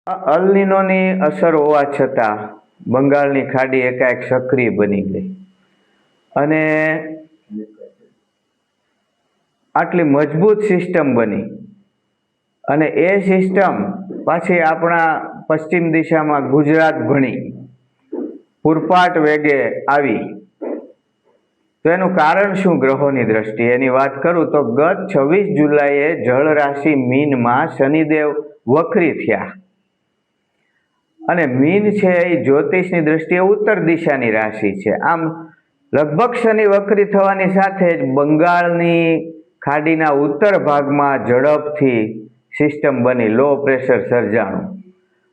અલ નીનોની અસર હોવા છતાં બંગાળની ખાડી એકાએક સક્રિય બની ગઈ અને આટલી મજબૂત સિસ્ટમ બની અને એ સિસ્ટમ પાછી આપણા પશ્ચિમ દિશામાં ગુજરાત ભણી પૂરપાટ વેગે આવી. તો એનું કારણ શું ગ્રહોની દ્રષ્ટિએ એની વાત કરું તો ગત 26 જુલાઈએ જળ રાશિ મીનમાં શનિદેવ વક્રી થયા અને મીન છે એ જ્યોતિષની દ્રષ્ટિએ ઉત્તર દિશાની રાશિ છે. આમ લગભગ શનિ વક્રી થવાની સાથે જ બંગાળની ખાડીના ઉત્તર ભાગમાં ઝડપથી સિસ્ટમ બની, લો પ્રેશર સર્જાણું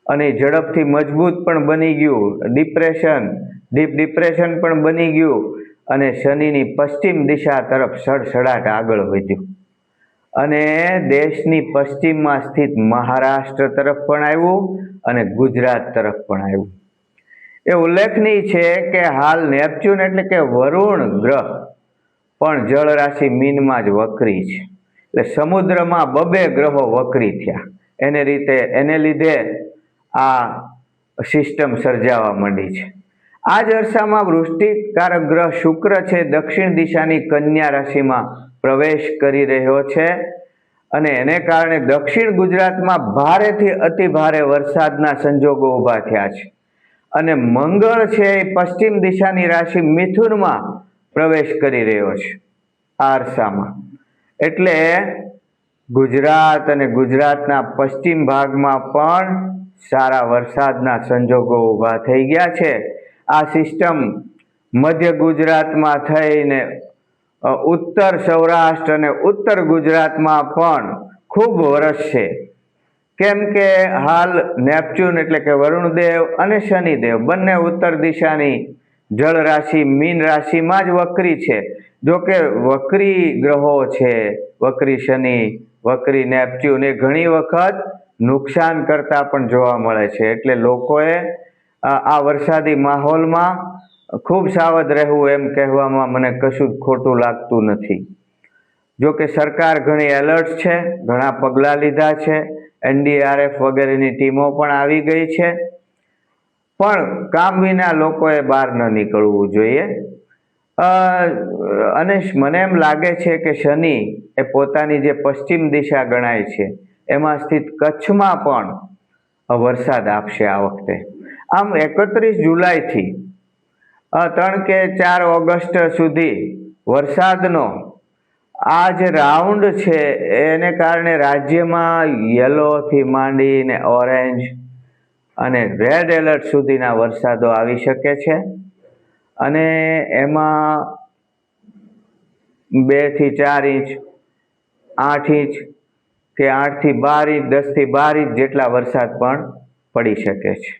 અને ઝડપથી મજબૂત પણ બની ગયું, ડીપ ડિપ્રેશન પણ બની ગયું અને શનિની પશ્ચિમ દિશા તરફ સડસડાટ આગળ વધ્યું અને દેશની પશ્ચિમમાં સ્થિત મહારાષ્ટ્ર તરફ પણ આવ્યું અને ગુજરાત તરફ પણ આવ્યું. એ ઉલ્લેખનીય છે કે હાલ નેપચ્યુન એટલે કે વરુણ ગ્રહ પણ જળ રાશિ મીનમાં જ વક્રી છે. એટલે સમુદ્રમાં બબે ગ્રહો વક્રી થયા. એને લીધે આ સિસ્ટમ સર્જાવા માંડી છે. આ જ અરસામાં વૃષ્ટિકારક ગ્રહ શુક્ર છે દક્ષિણ દિશાની કન્યા રાશિમાં પ્રવેશ કરી રહ્યો છે અને એને કારણે દક્ષિણ ગુજરાતમાં ભારેથી અતિ ભારે વરસાદના સંજોગો ઊભા થયા છે અને મંગળ છે એ પશ્ચિમ દિશાની રાશિ મિથુનમાં પ્રવેશ કરી રહ્યો છે આ અરસામાં. એટલે ગુજરાત અને ગુજરાતના પશ્ચિમ ભાગમાં પણ સારા વરસાદના સંજોગો ઊભા થઈ ગયા છે. આ સિસ્ટમ મધ્ય ગુજરાતમાં થઈને ઉત્તર સૌરાષ્ટ્ર અને ઉત્તર ગુજરાતમાં પણ ખૂબ વરસશે. કેમ કે હાલ નેપચ્યુન એટલે કે વરુણદેવ અને શનિદેવ બંને ઉત્તર દિશાની જળ રાશિ મીન રાશિમાં જ વક્રી છે. જો કે વક્રી ગ્રહો છે, વક્રી શનિ, વક્રી નેપચ્યુન એ ઘણી વખત નુકસાન કરતા પણ જોવા મળે છે. એટલે લોકોએ આ વરસાદી માહોલમાં ખૂબ સાવધ રહેવું એમ કહેવામાં મને કશું જ ખોટું લાગતું નથી. જો કે સરકાર ઘણી એલર્ટ છે, ઘણા પગલાં લીધા છે, NDRF વગેરેની ટીમો પણ આવી ગઈ છે, પણ કામ વિના લોકોએ બહાર ન નીકળવું જોઈએ. અને મને એમ લાગે છે કે શનિ એ પોતાની જે પશ્ચિમ દિશા ગણાય છે એમાં સ્થિત કચ્છમાં પણ વરસાદ આપશે આ વખતે. આમ 31 જુલાઈથી 3 કે 4 ઓગસ્ટ સુધી વરસાદનો આ જે રાઉન્ડ છે એને કારણે રાજ્યમાં યલોથી માંડીને ઓરેન્જ અને રેડ એલર્ટ સુધીના વરસાદો આવી શકે છે અને એમાં 2 થી 4 ઇંચ, 8 ઇંચ કે 8 થી 12 ઇંચ, 10 થી 12 ઇંચ જેટલા વરસાદ પણ પડી શકે છે.